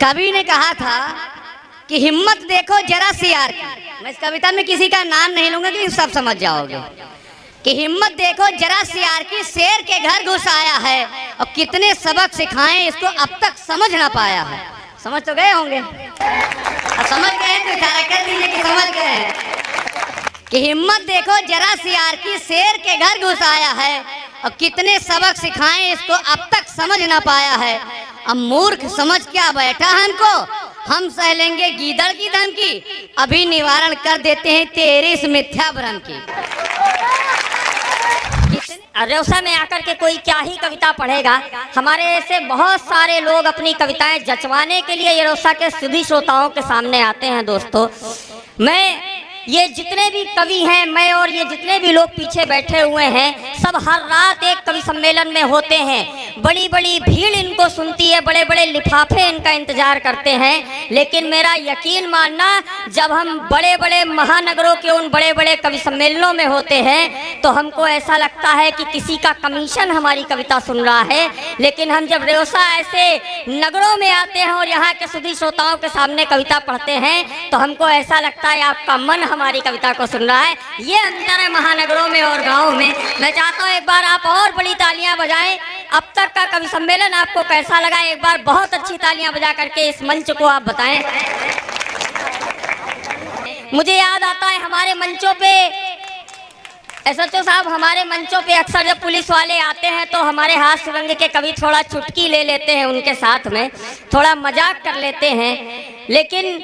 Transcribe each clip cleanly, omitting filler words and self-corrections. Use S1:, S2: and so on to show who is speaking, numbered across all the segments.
S1: कवि ने कहा था कि हिम्मत देखो जरा सी यार की। मैं इस कविता में किसी का नाम नहीं लूंगा कि सब समझ जाओगे कि हिम्मत देखो जरा सी यार की, शेर के घर घुस आया है और कितने सबक सिखाएं इसको अब तक समझ ना पाया है। समझ तो गए होंगे, समझ गए तो इशारा कर दीजिए कि समझ गए कि हिम्मत देखो जरा सी यार की, शेर के घर घुस आया है और कितने सबक सिखाएं इसको अब तक समझ ना पाया है। अब मूर्ख समझ क्या बैठा हमको, हम सह लेंगे गीदड़ की धमकी, अभी निवारण कर देते हैं तेरे इस मिथ्या भ्रम की।
S2: रेवसा में आकर के कोई क्या ही कविता पढ़ेगा। हमारे ऐसे बहुत सारे लोग अपनी कविताएं जचवाने के लिए ये रेवसा के सभी श्रोताओं के सामने आते हैं। दोस्तों, मैं ये जितने भी कवि हैं, मैं और ये जितने भी लोग पीछे बैठे हुए हैं, सब हर रात एक कवि सम्मेलन में होते हैं। बड़ी बड़ी भीड़ इनको सुनती है, बड़े बड़े लिफाफे इनका इंतजार करते हैं। लेकिन मेरा यकीन मानना, जब हम बड़े बड़े महानगरों के उन बड़े बड़े कवि सम्मेलनों में होते हैं तो हमको ऐसा लगता है कि किसी का कमीशन हमारी कविता सुन रहा है। लेकिन हम जब रेवसा ऐसे नगरों में आते हैं और यहाँ के सभी श्रोताओं के सामने कविता पढ़ते हैं तो हमको ऐसा लगता है आपका मन हमारी कविता को सुन रहा है। ये अंतर है महानगरों में और गाँव में। मैं चाहता हूँ एक बार आप और बड़ी तालियां बजाएं। अब तक का कवि सम्मेलन आपको कैसा लगा, एक बार बहुत अच्छी तालियां बजा करके इस मंच को आप बताएं। मुझे याद आता है हमारे मंचों पे एसएचओ साहब, हमारे मंचों पे अक्सर जब पुलिस वाले आते हैं तो हमारे हास्य व्यंग्य के कवि थोड़ा चुटकी ले लेते हैं, उनके साथ में थोड़ा मजाक कर लेते हैं। लेकिन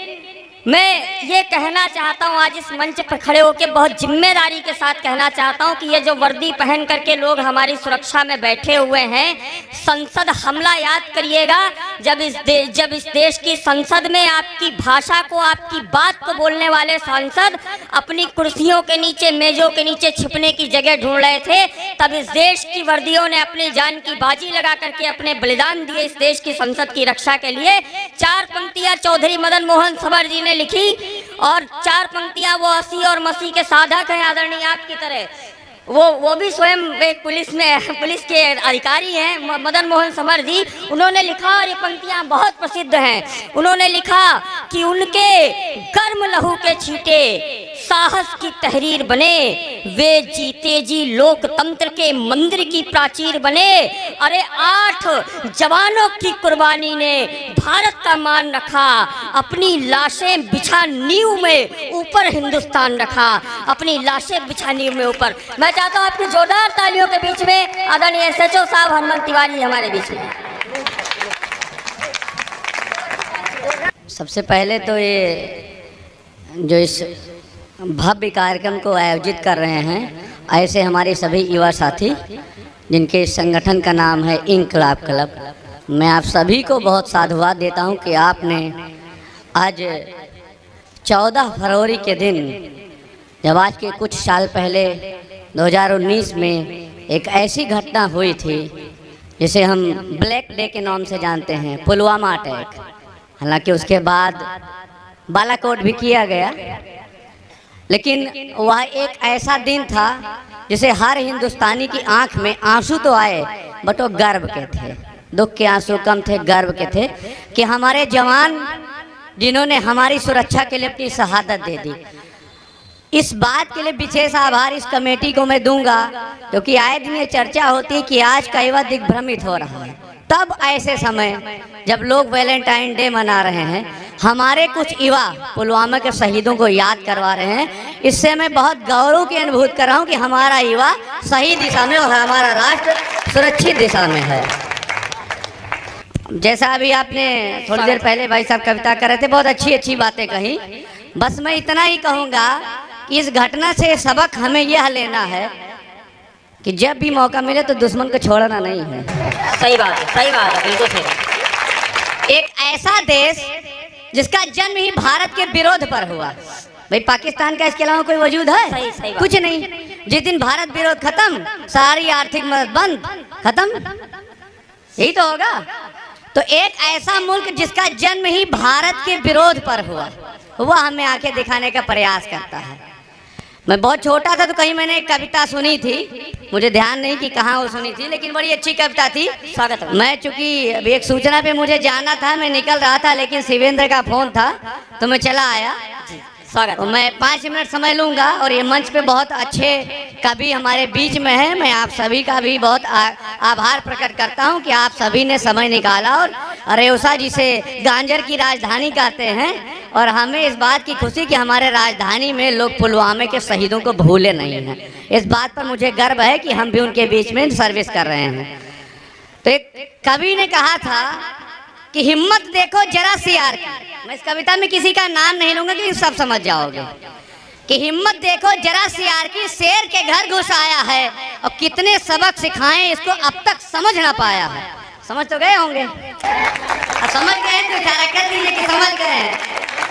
S2: मैं ये कहना चाहता हूँ, आज इस मंच पर खड़े होकर बहुत जिम्मेदारी के साथ कहना चाहता हूँ कि ये जो वर्दी पहन करके लोग हमारी सुरक्षा में बैठे हुए हैं, संसद हमला याद करिएगा। जब इस देश की संसद में आपकी भाषा को, आपकी बात को बोलने वाले सांसद अपनी कुर्सियों के नीचे, मेजों के नीचे छिपने की जगह ढूंढ रहे थे, तब इस देश की वर्दियों ने अपनी जान की बाजी लगा करके अपने बलिदान दिए इस देश की संसद की रक्षा के लिए। 4 पंक्तियां चौधरी मदन मोहन सबर जी ने लिखी और 4 पंक्तियां वो 80 और मसीह के साधक हैं, आदरणीय आपकी तरह। वो भी स्वयं एक पुलिस के अधिकारी हैं, मदन मोहन समर जी। उन्होंने लिखा और ये पंक्तियां बहुत प्रसिद्ध हैं। उन्होंने लिखा कि उनके गर्म लहू के छींटे साहस की तहरीर बने, वे जीते जी लोकतंत्र के मंदिर की प्राचीर बने। अरे 8 जवानों की कुर्बानी ने भारत का मान रखा, अपनी लाशें बिछा नींव में ऊपर हिंदुस्तान रखा, अपनी लाशें बिछा नींव में ऊपर। मैं चाहता हूँ आपकी जोरदार तालियों के बीच में आदरणीय एसएचओ साहब हनुमंत तिवारी हमारे बीच में।
S1: सबसे पहले तो ये जो इस भव्य कार्यक्रम को आयोजित कर रहे हैं, ऐसे हमारे सभी युवा साथी जिनके संगठन का नाम है इंकलाब क्लब, मैं आप सभी को बहुत साधुवाद देता हूं कि आपने आज 14 फरवरी के दिन, जब आज के कुछ साल पहले 2019 में एक ऐसी घटना हुई थी जिसे हम ब्लैक डे के नाम से जानते हैं, पुलवामा अटैक। हालांकि उसके बाद बालाकोट भी किया गया, लेकिन वह एक ऐसा दिन था जिसे हर हिंदुस्तानी की आंख में आंसू तो आए, बट वो गर्व के थे। दुख के आंसू कम थे, गर्व के थे कि हमारे जवान जिन्होंने हमारी सुरक्षा के लिए अपनी शहादत दे दी। इस बात के लिए विशेष आभार इस कमेटी को मैं दूंगा, क्योंकि आए दिन ये चर्चा होती है कि आज का युवा दिग्भ्रमित हो रहा है। तब ऐसे समय जब लोग वैलेंटाइन डे मना रहे हैं, हमारे कुछ युवा पुलवामा के शहीदों को याद करवा रहे हैं, इससे मैं बहुत गौरव की अनुभूति कर रहा हूँ कि हमारा युवा सही दिशा में और हमारा राष्ट्र सुरक्षित दिशा में है। जैसा अभी आपने थोड़ी देर पहले भाई साहब कविता कर रहे थे, बहुत अच्छी अच्छी बातें कही। बस मैं इतना ही कहूँगा कि इस घटना से सबक हमें यह लेना है कि जब भी मौका मिले तो दुश्मन को छोड़ना नहीं है।
S2: सही बात है, सही बात है, बिल्कुल सही।
S1: एक ऐसा देश जिसका जन्म ही भारत के विरोध पर हुआ, भाई पाकिस्तान का इसके अलावा कोई वजूद है?
S2: सही
S1: कुछ नहीं। जिस दिन भारत विरोध खत्म, सारी आर्थिक मदद बंद, खत्म, यही तो होगा। तो एक ऐसा मुल्क जिसका जन्म ही भारत के विरोध पर हुआ, वह हमें आंखें दिखाने का प्रयास करता है। मैं बहुत छोटा था तो कहीं मैंने एक कविता सुनी थी, मुझे ध्यान नहीं कि कहाँ वो सुनी थी, लेकिन बड़ी अच्छी कविता थी।
S2: स्वागत है।
S1: मैं चूंकि अभी एक सूचना पे मुझे जाना था, मैं निकल रहा था, लेकिन शिवेंद्र का फोन था तो मैं चला आया।
S2: स्वागत
S1: और
S2: है।
S1: मैं 5 मिनट समय लूंगा। और ये मंच पे बहुत अच्छे कवि हमारे बीच में है, मैं आप सभी का भी बहुत आभार प्रकट करता हूं कि आप सभी ने समय निकाला। और रेउसा जिसे गांजर की राजधानी कहते हैं, और हमें इस बात की खुशी कि हमारे राजधानी में लोग पुलवामा के शहीदों को भूले नहीं हैं, इस बात पर मुझे गर्व है कि हम भी उनके बीच में सर्विस कर रहे हैं। तो एक कवि ने कहा था कि हिम्मत देखो जरा सी यार की। मैं इस कविता में किसी का नाम नहीं लूंगा कि सब समझ जाओगे कि हिम्मत देखो जरा सी यार की, शेर के घर घुस आया है और कितने सबक सिखाएं इसको अब तक समझ ना पाया है। समझ तो गए होंगे, समझ गए तो इशारा कर दीजिए कि समझ गए।